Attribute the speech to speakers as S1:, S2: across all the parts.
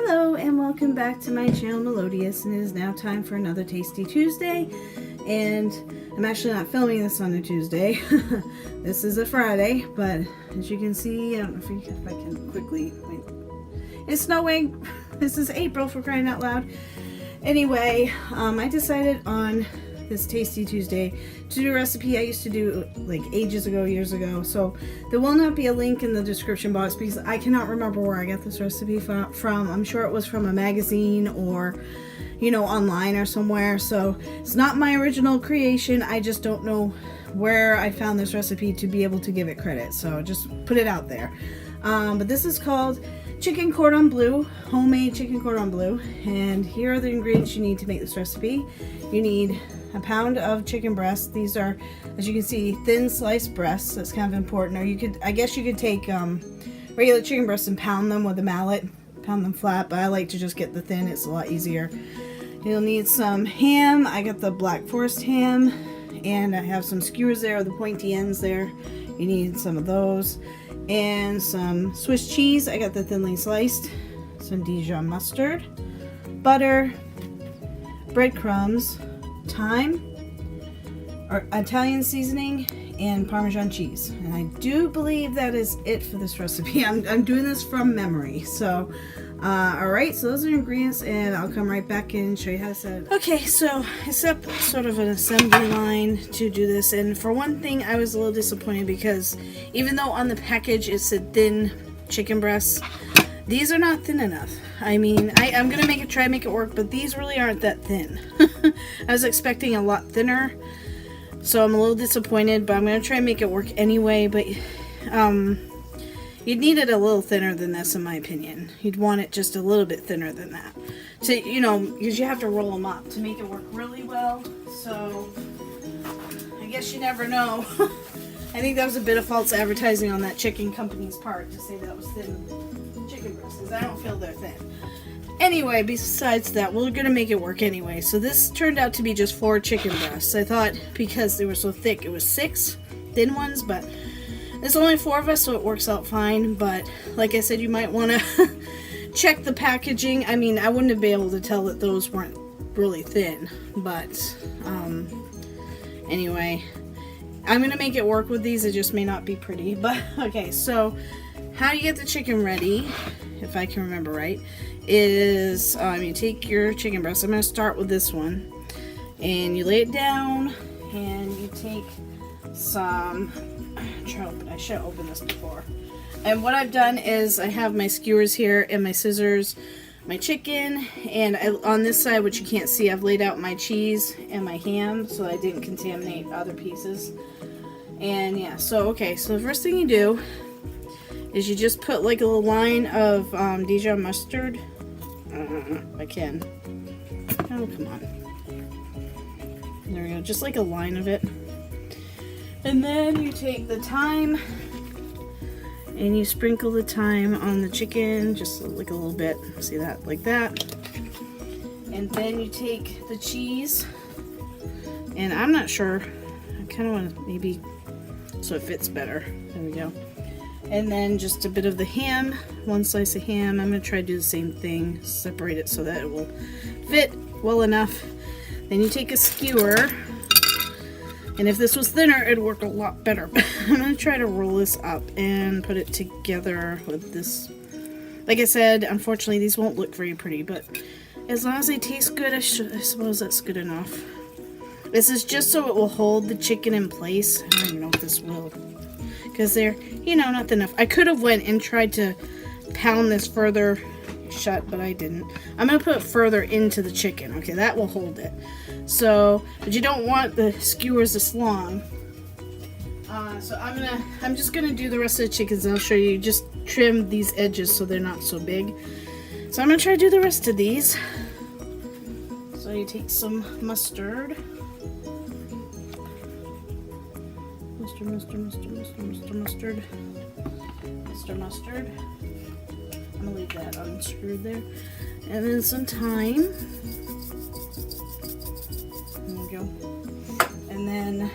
S1: Hello and welcome back to my channel Melodious, and it is now time for another Tasty Tuesday. And I'm actually not filming this on a Tuesday. This is a Friday, but as you can see, I don't know if I can quickly wait. It's snowing. This is April, for crying out loud. Anyway, I decided on this Tasty Tuesday to do a recipe I used to do like ages ago, years ago. So there will not be a link in the description box because I cannot remember where I got this recipe from. I'm sure it was from a magazine or, you know, online or somewhere. So it's not my original creation. I just don't know where I found this recipe to be able to give it credit. So just put it out there. But this is called chicken cordon bleu, homemade chicken cordon bleu. And here are the ingredients you need to make this recipe. You need a pound of chicken breast. These are, as you can see, thin sliced breasts. That's kind of important. Or you could, I guess you could take regular chicken breasts and pound them with a mallet, pound them flat, but I like to just get the thin. It's a lot easier. You'll need some ham. I got the Black Forest ham, and I have some skewers there, the pointy ends there. You need some of those. And some Swiss cheese. I got the thinly sliced. Some Dijon mustard, butter, breadcrumbs, thyme, or Italian seasoning, and Parmesan cheese. And I do believe that is it for this recipe. I'm doing this from memory. So, alright, so those are the ingredients, and I'll come right back in and show you how to set it up. Okay, so I set up sort of an assembly line to do this, and for one thing, I was a little disappointed because even though on the package it said thin chicken breasts, these are not thin enough. I mean, I'm going to try to make it work, but these really aren't that thin. I was expecting a lot thinner, so I'm a little disappointed, but I'm going to try and make it work anyway. But you'd need it a little thinner than this, in my opinion. You'd want it just a little bit thinner than that. So, you know, because you have to roll them up to make it work really well. So, I guess you never know. I think that was a bit of false advertising on that chicken company's part to say that was thin chicken breasts, because I don't feel they're thin. Anyway, besides that, we're gonna make it work anyway. So this turned out to be just 4 chicken breasts. I thought because they were so thick it was 6 thin ones, but there's only 4 of us, so it works out fine. But like I said, you might want to check the packaging. I mean, I wouldn't have been able to tell that those weren't really thin, but anyway, I'm gonna make it work with these. It just may not be pretty, but okay. So how you get the chicken ready, if I can remember right, is you take your chicken breast. I'm going to start with this one, and you lay it down, and you take some, I should have opened this before. And what I've done is I have my skewers here and my scissors, my chicken, and on this side, which you can't see, I've laid out my cheese and my ham so I didn't contaminate other pieces. And yeah, so okay, so the first thing you do is you just put like a little line of Dijon mustard. I can. Oh, come on. There we go. Just like a line of it. And then you take the thyme and you sprinkle the thyme on the chicken, just like a little bit. See that? Like that. And then you take the cheese, and I'm not sure. I kind of want to maybe so it fits better. There we go. And then just a bit of the ham, 1 slice of ham. I'm going to try to do the same thing, separate it so that it will fit well enough. Then you take a skewer, and if this was thinner, it'd work a lot better. I'm going to try to roll this up and put it together with this. Like I said, unfortunately, these won't look very pretty, but as long as they taste good, I suppose that's good enough. This is just so it will hold the chicken in place. I don't even know if this will, because they're, you know, not enough. I could have went and tried to pound this further shut, but I didn't. I'm going to put it further into the chicken. Okay, that will hold it. So, but you don't want the skewers this long. So I'm just going to do the rest of the chickens, and I'll show you. Just trim these edges so they're not so big. So I'm going to try to do the rest of these. So you take some mustard. Mr. Mustard. I'm gonna leave that unscrewed there. And then some thyme. There we go. And then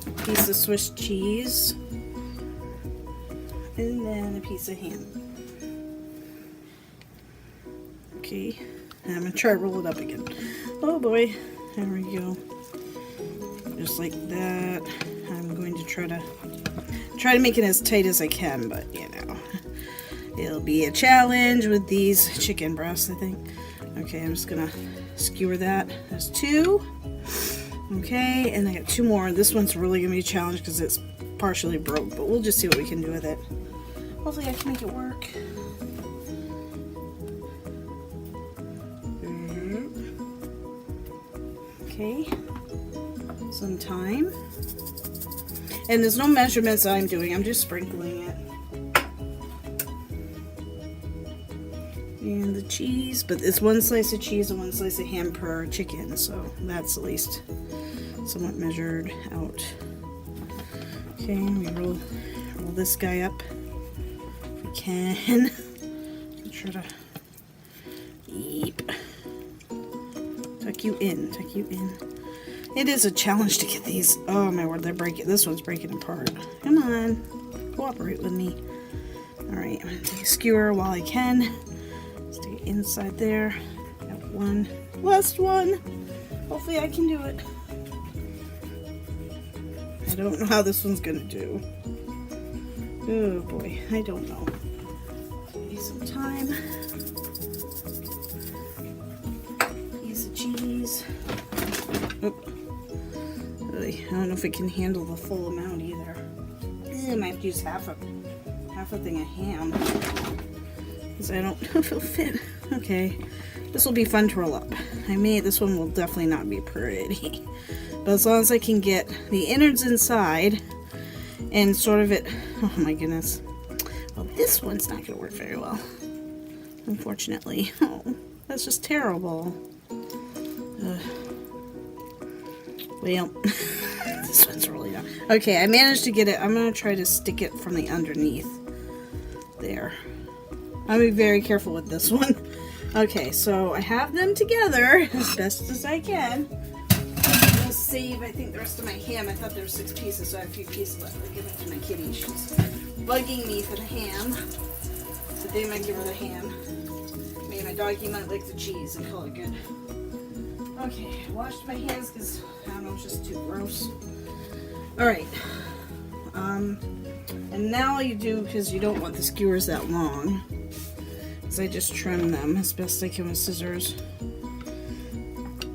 S1: a piece of Swiss cheese. And then a piece of ham. Okay, and I'm gonna try to roll it up again. Oh boy, there we go. Just like that. I'm going to try to make it as tight as I can, but you know, it'll be a challenge with these chicken breasts, I think. Okay, I'm just gonna skewer that. There's 2. Okay, and I got 2 more. This one's really gonna be a challenge because it's partially broke, but we'll just see what we can do with it. Hopefully I can make it work. Okay, some time. And there's no measurements I'm doing, I'm just sprinkling it. And the cheese, but it's 1 slice of cheese and 1 slice of ham per chicken, so that's at least somewhat measured out. Okay, we roll this guy up if we can. Try to tuck you in. It is a challenge to get these. Oh my word, they're breaking. This one's breaking apart. Come on, cooperate with me. All right, I'm gonna take a skewer while I can. Stick it inside there. Got 1, last one. Hopefully I can do it. I don't know how this one's gonna do. Oh boy, I don't know. Okay, some time. Piece of cheese. Oh. Really, I don't know if it can handle the full amount either. I might have to use half a thing of ham. Because I don't know if it'll fit. Okay, this will be fun to roll up. This one will definitely not be pretty. But as long as I can get the innards inside and sort of it, oh my goodness. Well, this one's not going to work very well, unfortunately. Oh, that's just terrible. Well, this one's really not. Okay, I managed to get it. I'm going to try to stick it from the underneath. There. I'll be very careful with this one. Okay, so I have them together as best as I can. I'm gonna save, I think, the rest of my ham. I thought there were 6 pieces, so I have a few pieces left. I'll give it to my kitty. She's bugging me for the ham. Today I might give her the ham. Maybe my doggy might like the cheese and call it good. Okay, I washed my hands because, I don't know, it's just too gross. Alright. And now all you do, because you don't want the skewers that long, is I just trim them as best I can with scissors.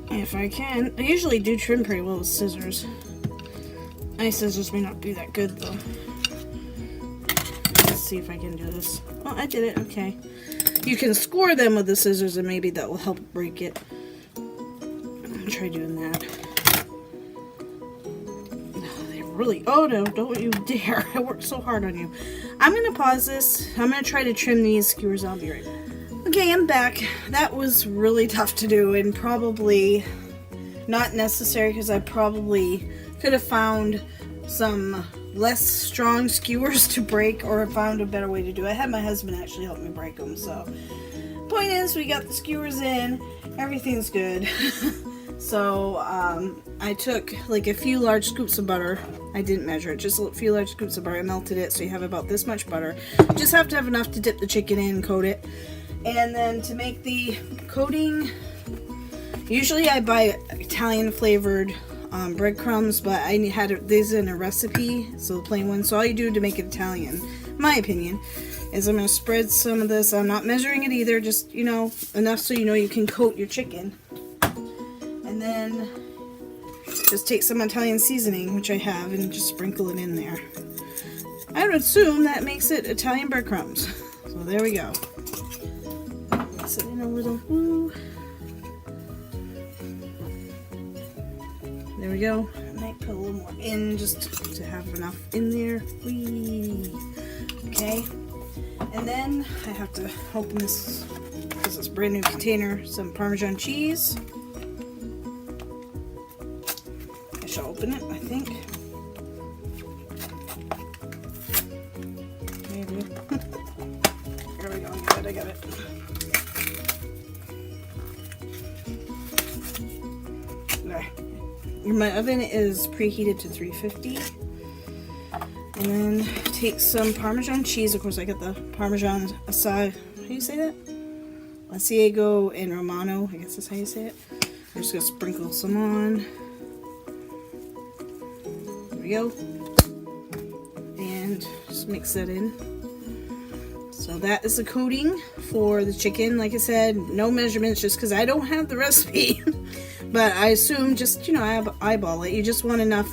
S1: If I can. I usually do trim pretty well with scissors. My scissors may not be that good though. Let's see if I can do this. Oh, I did it. Okay. You can score them with the scissors and maybe that will help break it. I'll try doing that. Really, oh no, don't you dare. I worked so hard on you. I'm going to pause this. I'm going to try to trim these skewers. I'll be right back. Okay, I'm back. That was really tough to do and probably not necessary because I probably could have found some less strong skewers to break or found a better way to do it. I had my husband actually help me break them. So, point is, we got the skewers in. Everything's good. So, I took like a few large scoops of butter. I didn't measure it, just a few large scoops of butter. I melted it so you have about this much butter. Just have to have enough to dip the chicken in and coat it. And then to make the coating, usually I buy Italian flavored breadcrumbs, but I had these in a recipe, so the plain one. So all you do to make it Italian, in my opinion, is I'm going to spread some of this. I'm not measuring it either, just, you know, enough so you know you can coat your chicken. And then just take some Italian seasoning, which I have, and just sprinkle it in there. I would assume that makes it Italian breadcrumbs. So there we go. Mix it in a little. Woo. There we go. I might put a little more in just to have enough in there. Whee. Okay. And then I have to open this, because it's a brand new container, some Parmesan cheese. I shall open it, I think. Maybe. There we go, I got it. There. My oven is preheated to 350. And then take some Parmesan cheese. Of course, I got the Parmesan aside. How do you say that? Asiago and Romano, I guess that's how you say it. I'm just gonna sprinkle some on. There we go. And just mix that in. So that is the coating for the chicken. Like I said, no measurements just because I don't have the recipe. But I assume just, you know, eyeball it. You just want enough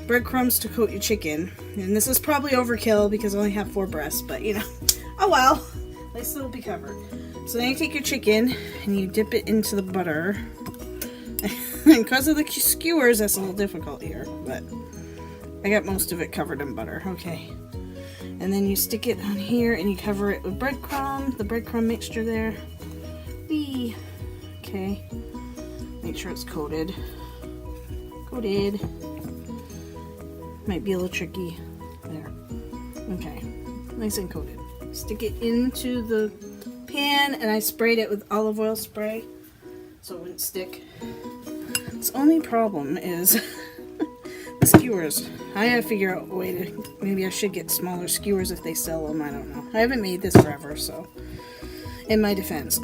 S1: breadcrumbs to coat your chicken. And this is probably overkill because I only have 4 breasts, but you know, oh well, they still be covered. So then you take your chicken and you dip it into the butter. And because of the skewers, that's a little difficult here, but I got most of it covered in butter. Okay. And then you stick it on here and you cover it with breadcrumb, the breadcrumb mixture there. Whee! Okay. Make sure it's coated. Coated. Might be a little tricky. There. Okay. Nice and coated. Stick it into the pan and I sprayed it with olive oil spray so it wouldn't stick. Its only problem is the skewers. I gotta figure out a way to, maybe I should get smaller skewers if they sell them, I don't know. I haven't made this forever, so in my defense.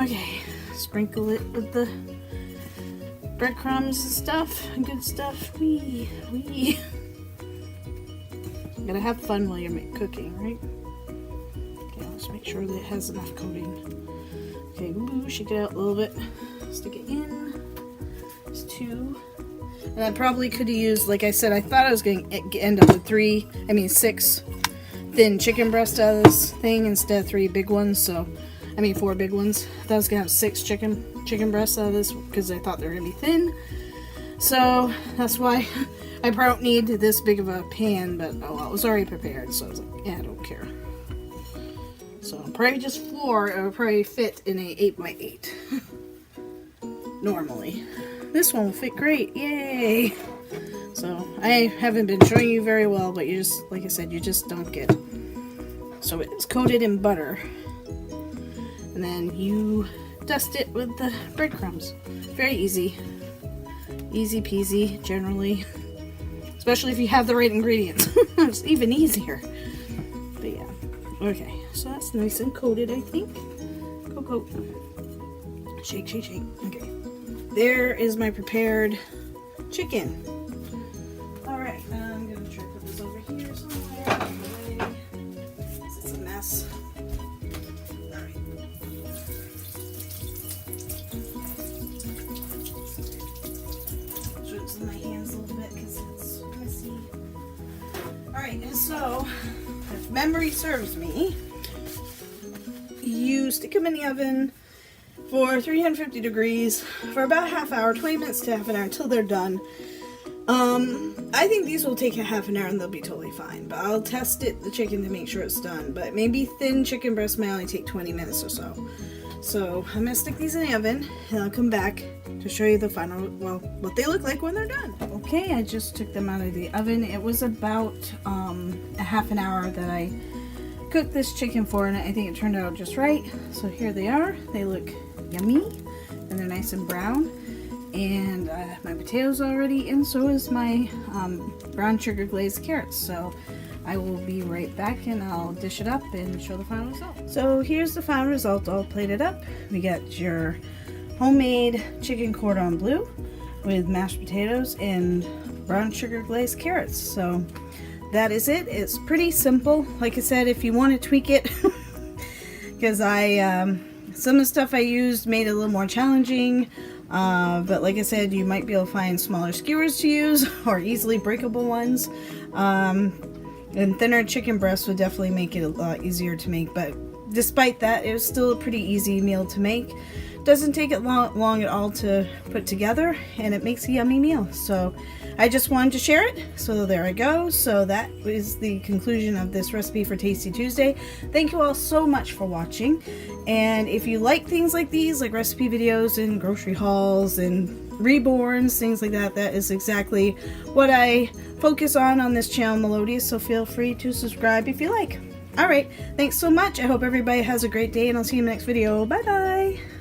S1: Okay, sprinkle it with the breadcrumbs and stuff, and good stuff. Wee. You gotta have fun while you're cooking, right? Okay, let's make sure that it has enough coating. Okay, shake it out a little bit. Stick it in. There's 2. And I probably could have used, like I said, I thought I was going to end up with 6 thin chicken breasts out of this thing instead of 3 big ones. So, 4 big ones. I thought I was going to have 6 chicken breasts out of this because I thought they were going to be thin. So, that's why I probably don't need this big of a pan, but oh well, it was already prepared. So I was like, yeah, I don't care. So, probably just flour, it would probably fit in a 8x8. Normally. This one will fit great. Yay! So, I haven't been showing you very well, but you just, like I said, you just don't get it. So, it's coated in butter. And then you dust it with the breadcrumbs. Very easy. Easy peasy, generally. Especially if you have the right ingredients. It's even easier. But yeah. Okay, so that's nice and coated, I think. Coat. Shake. Okay. There is my prepared chicken. Alright, I'm going to try to put this over here somewhere. It's a mess. Alright. Show this in my hands a little bit because it's messy. Alright, and so, if memory serves me, you stick them in the oven for 350 degrees for about a half hour, 20 minutes to half an hour until they're done. I think these will take a half an hour and they'll be totally fine, but I'll test the chicken to make sure it's done. But maybe thin chicken breast may only take 20 minutes or so. So I'm gonna stick these in the oven and I'll come back to show you the final, well, what they look like when they're done. Okay, I just took them out of the oven. It was about a half an hour that I cooked this chicken for, and I think it turned out just right. So here they are. They look yummy and they're nice and brown, and my potatoes already in, so is my brown sugar glazed carrots. So I will be right back and I'll dish it up and show the final result. So here's the final result all plated up. We got your homemade chicken cordon bleu with mashed potatoes and brown sugar glazed carrots. So that is it. It's pretty simple. Like I said, if you want to tweak it, because some of the stuff I used made it a little more challenging, but like I said, you might be able to find smaller skewers to use or easily breakable ones, and thinner chicken breasts would definitely make it a lot easier to make. But despite that, it was still a pretty easy meal to make. Doesn't take it long at all to put together, and it makes a yummy meal. So I just wanted to share it, so there I go. So that is the conclusion of this recipe for Tasty Tuesday. Thank you all so much for watching, and if you like things like these, like recipe videos and grocery hauls and reborns, things like that, that is exactly what I focus on this channel, Melodious, so feel free to subscribe if you like. Alright, thanks so much. I hope everybody has a great day, and I'll see you in the next video. Bye bye!